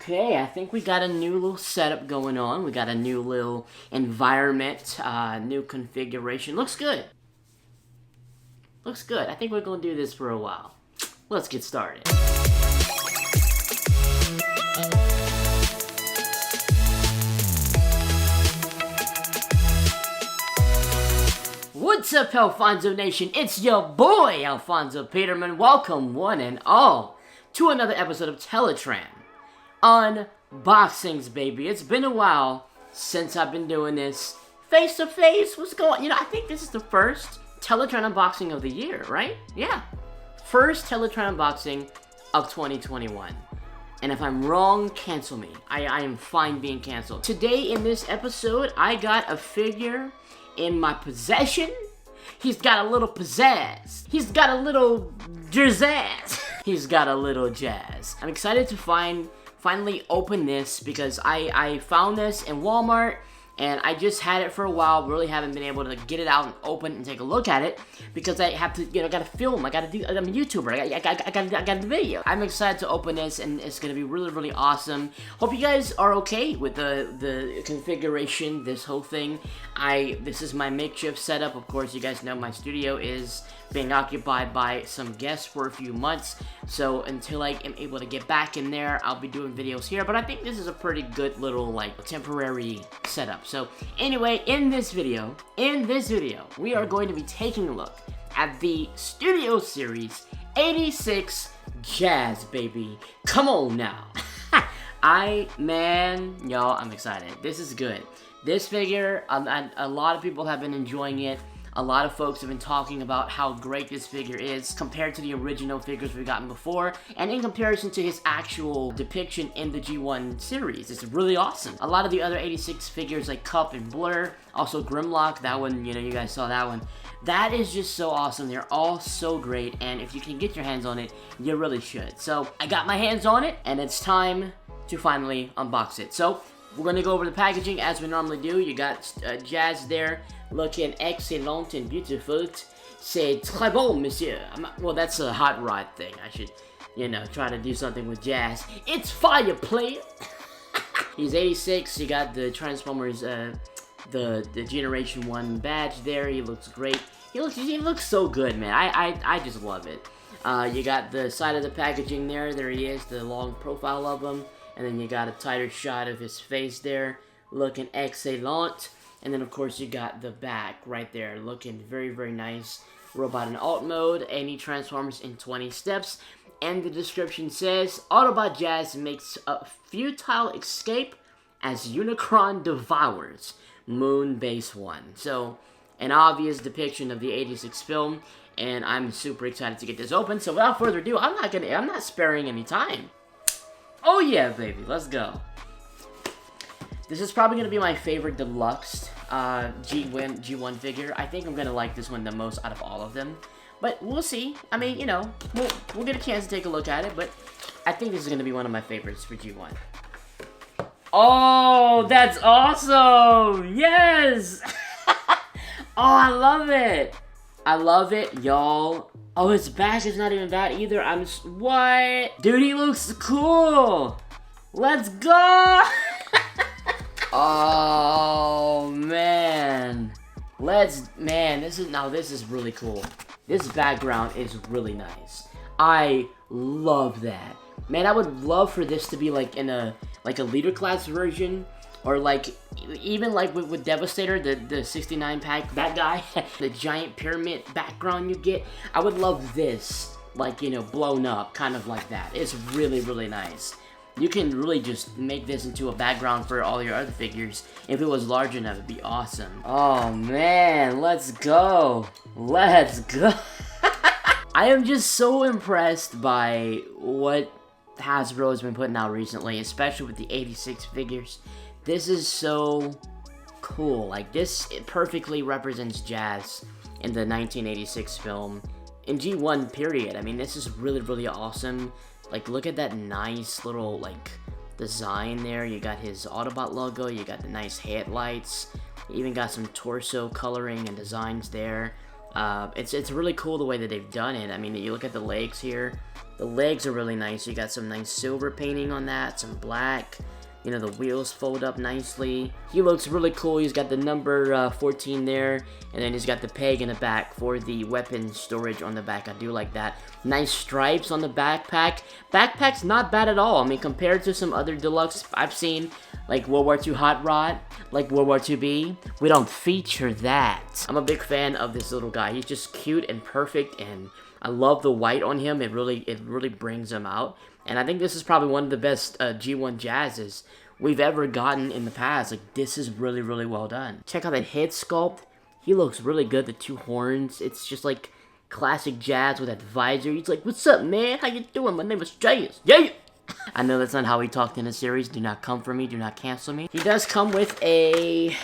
Okay, I think we got a new little setup going on. We got a new little environment, new configuration. Looks good. Looks good. I think we're going to do this for a while. Let's get started. What's up, Alfonso Nation? It's your boy, Alfonso Peterman. Welcome, one and all, to another episode of Teletraan. Unboxings, baby. It's been a while since I've been doing this face-to-face. What's going on? You know, I think this is the first Teletraan unboxing of the year, right? Yeah. First Teletraan unboxing of 2021. And if I'm wrong, cancel me. I am fine being canceled. Today in this episode, I got a figure in my possession. He's got a little pizzazz. He's got a little jazzazz. He's got a little jazz. I'm excited to finally open this because I found this in Walmart and I just had it for a while. Really haven't been able to get it out and open and take a look at it because I have to, gotta film. I'm a YouTuber. I got the video. I'm excited to open this and it's gonna be really, really awesome. Hope you guys are okay with the configuration, this whole thing. This is my makeshift setup. Of course, you guys know my studio is being occupied by some guests for a few months. So until I am able to get back in there, I'll be doing videos here. But I think this is a pretty good little temporary setup. So anyway, in this video, we are going to be taking a look at the Studio Series 86 Jazz, baby. Come on now. Y'all, I'm excited. This is good. This figure, a lot of people have been enjoying it. A lot of folks have been talking about how great this figure is compared to the original figures we've gotten before, and in comparison to his actual depiction in the G1 series. It's really awesome. A lot of the other 86 figures like Cup and Blur, also Grimlock, that one, you guys saw that one. That is just so awesome. They're all so great, and if you can get your hands on it, you really should. So, I got my hands on it, and it's time to finally unbox it. So, we're going to go over the packaging as we normally do. You got Jazz there, looking excellent and beautiful. C'est très bon, monsieur. Well, that's a hot rod thing. I should, try to do something with Jazz. It's fire, player. He's 86. You got the Transformers, the Generation 1 badge there. He looks great. He looks so good, man. I just love it. You got the side of the packaging there. There he is, the long profile of him. And then you got a tighter shot of his face there, looking excellent. And then, of course, you got the back right there, looking very, very nice. Robot in alt mode, and he transforms in 20 steps. And the description says, Autobot Jazz makes a futile escape as Unicron devours Moon Base 1. So, an obvious depiction of the 86 film, and I'm super excited to get this open. So, without further ado, I'm not sparing any time. Oh yeah, baby, let's go. This is probably going to be my favorite deluxe G1 figure. I think I'm going to like this one the most out of all of them. But we'll see. I mean, we'll get a chance to take a look at it. But I think this is going to be one of my favorites for G1. Oh, that's awesome! Yes! Oh, I love it! I love it, y'all. Oh, his back is not even bad either. What? Dude, he looks cool! Let's go! Oh, man. This is really cool. This background is really nice. I love that. Man, I would love for this to be in a leader class version, or even with Devastator, the 69 pack, that guy, the giant pyramid background you get. I would love this, blown up, kind of like that. It's really, really nice. You can really just make this into a background for all your other figures. If it was large enough, it'd be awesome. Oh man, let's go. Let's go. I am just so impressed by what Hasbro has been putting out recently, especially with the 86 figures. This is so cool. It perfectly represents Jazz in the 1986 film. In G1, period. I mean, this is really, really awesome. Look at that nice little, design there. You got his Autobot logo. You got the nice headlights. You even got some torso coloring and designs there. It's really cool the way that they've done it. I mean, you look at the legs here. The legs are really nice. You got some nice silver painting on that, some black. You know, the wheels fold up nicely. He looks really cool. He's got the number 14 there, and then he's got the peg in the back for the weapon storage on the back. I do like that. Nice stripes on the backpack. Backpack's not bad at all. I mean, compared to some other deluxe I've seen, like World War II Hot Rod, like World War IIB, we don't feature that. I'm a big fan of this little guy. He's just cute and perfect, and I love the white on him. It really brings him out. And I think this is probably one of the best G1 Jazzes we've ever gotten in the past. Like, this is really, really well done. Check out that head sculpt. He looks really good. The two horns. It's just like classic Jazz with that visor. He's like, "What's up, man? How you doing? My name is Jazz. Yeah." I know that's not how he talked in the series. Do not come for me. Do not cancel me. He does come with a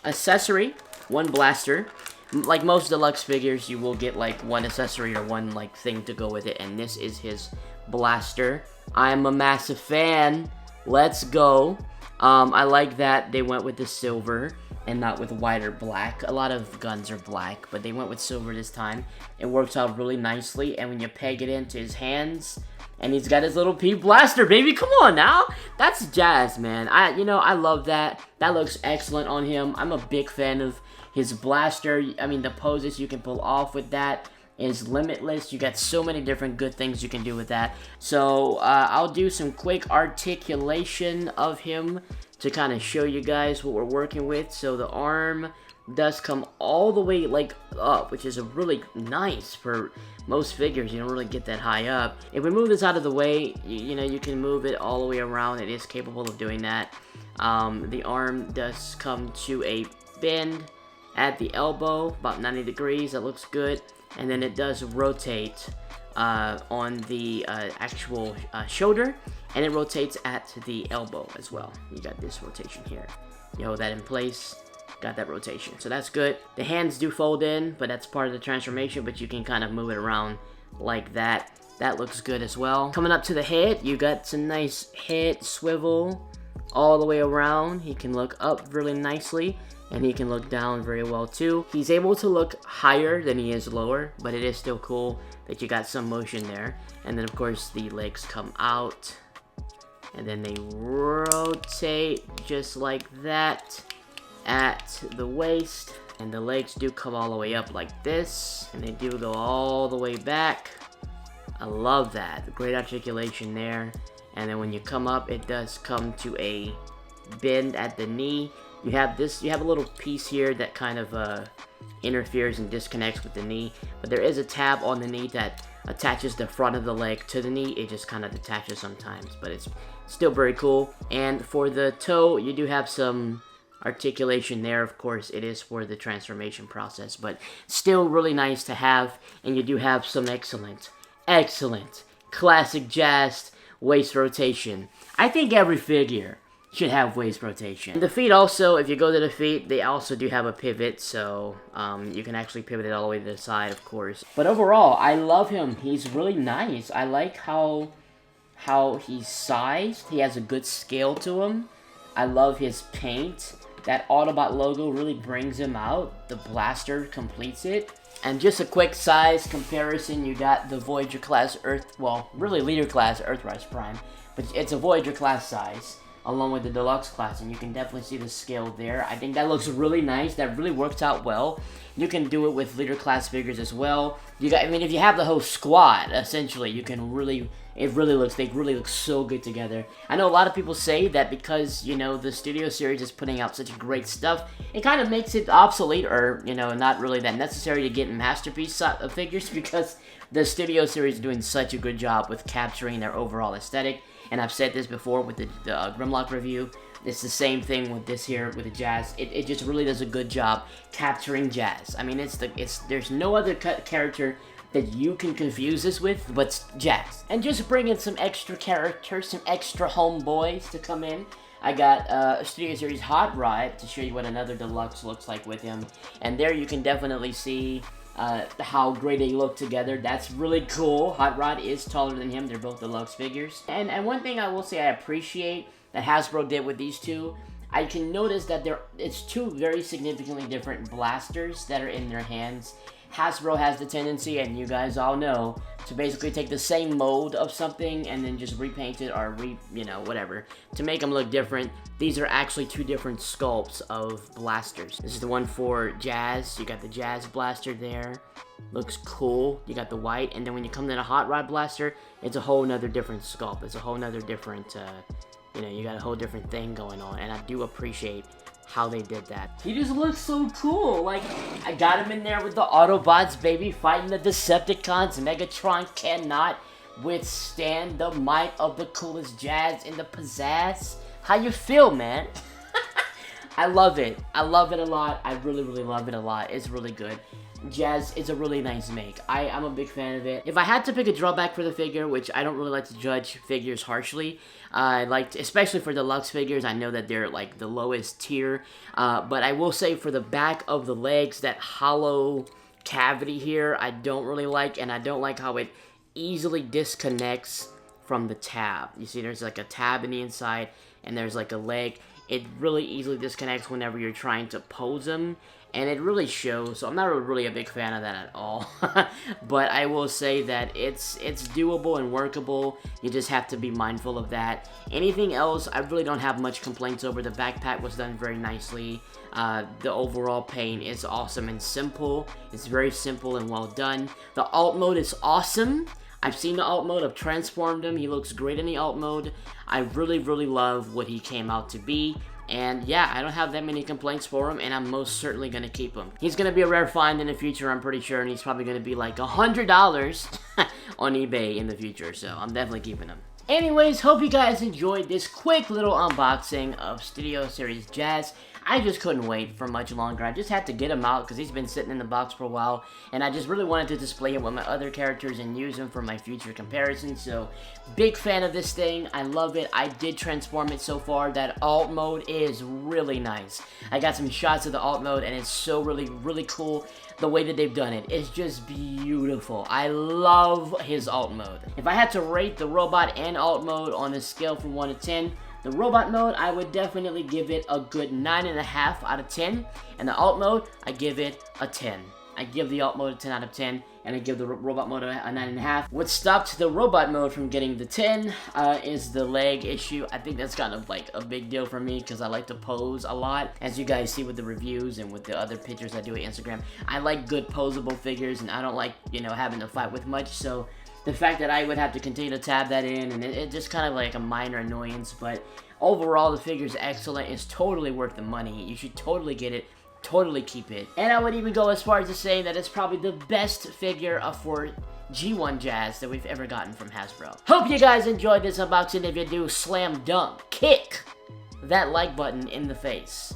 accessory, one blaster. Like most deluxe figures, you will get like one accessory or one like thing to go with it, and this is his blaster. I'm a massive fan. Let's go. I like that they went with the silver and not with white or black. A lot of guns are black, but they went with silver this time. It works out really nicely, and when you peg it into his hands, and he's got his little P blaster, baby. Come on now. That's Jazz, man. I love that. That looks excellent on him. I'm a big fan of his blaster. I mean, the poses you can pull off with that is limitless. You got so many different good things you can do with that. So I'll do some quick articulation of him to kind of show you guys what we're working with. So the arm does come all the way like up, which is a really nice for most figures. You don't really get that high up. If we move this out of the way, you know, you can move it all the way around. It is capable of doing that. The arm does come to a bend at the elbow, about 90 degrees. That looks good. And then it does rotate on the actual shoulder, and it rotates at the elbow as well. You got this rotation here. You hold that in place, got that rotation. So that's good. The hands do fold in, but that's part of the transformation, but you can kind of move it around like that. That looks good as well. Coming up to the head, you got some nice head swivel all the way around. He can look up really nicely, and he can look down very well too. He's able to look higher than he is lower, but it is still cool that you got some motion there. And then of course the legs come out, and then they rotate just like that at the waist. And the legs do come all the way up like this, and they do go all the way back. I love that. Great articulation there. And then when you come up, it does come to a bend at the knee. You have a little piece here that kind of interferes and disconnects with the knee, but there is a tab on the knee that attaches the front of the leg to the knee. It just kind of detaches sometimes, but it's still very cool. And for the toe, you do have some articulation there. Of course, it is for the transformation process, but still really nice to have. And you do have some excellent classic Jazz waist rotation. I think every figure should have waist rotation. The feet also, if you go to the feet, they also do have a pivot, so you can actually pivot it all the way to the side, of course. But overall, I love him. He's really nice. I like how he's sized. He has a good scale to him. I love his paint. That Autobot logo really brings him out. The blaster completes it. And just a quick size comparison, you got the Voyager class Earth, well, really Leader class Earthrise Prime, but it's a Voyager class size, along with the Deluxe class, and you can definitely see the scale there. I think that looks really nice. That really works out well. You can do it with Leader class figures as well. I mean, if you have the whole squad, essentially, you can really, they really look so good together. I know a lot of people say that because, you know, the Studio Series is putting out such great stuff, it kind of makes it obsolete, or, you know, not really that necessary to get Masterpiece figures, because the Studio Series is doing such a good job with capturing their overall aesthetic. And I've said this before with the Grimlock review. It's the same thing with this here, with the Jazz. It just really does a good job capturing Jazz. I mean, there's no other character that you can confuse this with but Jazz. And just bring in some extra characters, some extra homeboys to come in. I got Studio Series Hot Rod to show you what another Deluxe looks like with him. And there you can definitely see how great they look together. That's really cool. Hot Rod is taller than him. They're both Deluxe figures. And one thing I will say I appreciate that Hasbro did with these two, I can notice that it's two very significantly different blasters that are in their hands. Hasbro has the tendency, and you guys all know, to basically take the same mold of something and then just repaint it or whatever, to make them look different. These are actually two different sculpts of blasters. This is the one for Jazz. You got the Jazz blaster there. Looks cool. You got the white, and then when you come to the Hot Rod blaster, it's a whole nother different sculpt. It's a whole nother different, you got a whole different thing going on, and I do appreciate how they did that. He just looks so cool. Like, I got him in there with the Autobots, baby, fighting the Decepticons. Megatron cannot withstand the might of the coolest Jazz in the pizzazz. How you feel, man? I love it. I love it a lot. I really, really love it a lot. It's really good. Jazz is a really nice make. I'm a big fan of it. If I had to pick a drawback for the figure, which I don't really like to judge figures harshly, especially for deluxe figures, I know that they're like the lowest tier, but I will say for the back of the legs, that hollow cavity here, I don't really like, and I don't like how it easily disconnects from the tab. You see there's like a tab in the inside, and there's like a leg. It really easily disconnects whenever you're trying to pose them, and it really shows, so I'm not really a big fan of that at all. But I will say that it's doable and workable. You just have to be mindful of that. Anything else, I really don't have much complaints over. The backpack was done very nicely. The overall paint is awesome and simple. It's very simple and well done. The alt mode is awesome. I've seen the alt mode, I've transformed him, he looks great in the alt mode. I really, really love what he came out to be. And yeah, I don't have that many complaints for him, and I'm most certainly going to keep him. He's going to be a rare find in the future, I'm pretty sure, and he's probably going to be like $100 on eBay in the future, so I'm definitely keeping him. Anyways, hope you guys enjoyed this quick little unboxing of Studio Series Jazz. I just couldn't wait for much longer. I just had to get him out because he's been sitting in the box for a while, and I just really wanted to display him with my other characters and use him for my future comparisons. So, big fan of this thing. I love it. I did transform it so far. That alt mode is really nice. I got some shots of the alt mode, and it's so really, really cool. The way that they've done it is just beautiful. I love his alt mode. If I had to rate the robot and alt mode on a scale from 1 to 10, the robot mode, I would definitely give it a good 9.5 out of 10. And the alt mode, I give it a 10. I give the alt mode a 10 out of 10. And I give the robot mode a 9.5. What stopped the robot mode from getting the 10 is the leg issue. I think that's kind of like a big deal for me because I like to pose a lot. As you guys see with the reviews and with the other pictures I do on Instagram, I like good posable figures, and I don't like, having to fight with much. So the fact that I would have to continue to tab that in, and it just kind of like a minor annoyance, but overall the figure's excellent. It's totally worth the money. You should totally get it, totally keep it. And I would even go as far as to say that it's probably the best figure for G1 Jazz that we've ever gotten from Hasbro. Hope you guys enjoyed this unboxing. If you do, slam dunk, kick that like button in the face.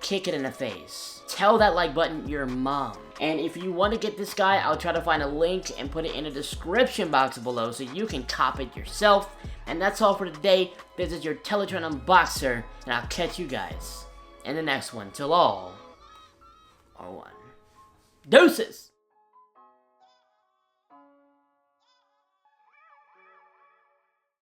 Kick it in the face. Tell that like button your mom. And if you want to get this guy, I'll try to find a link and put it in the description box below so you can cop it yourself. And that's all for today. This is your Teletraan Unboxer, and I'll catch you guys in the next one. Till all are one. Deuces!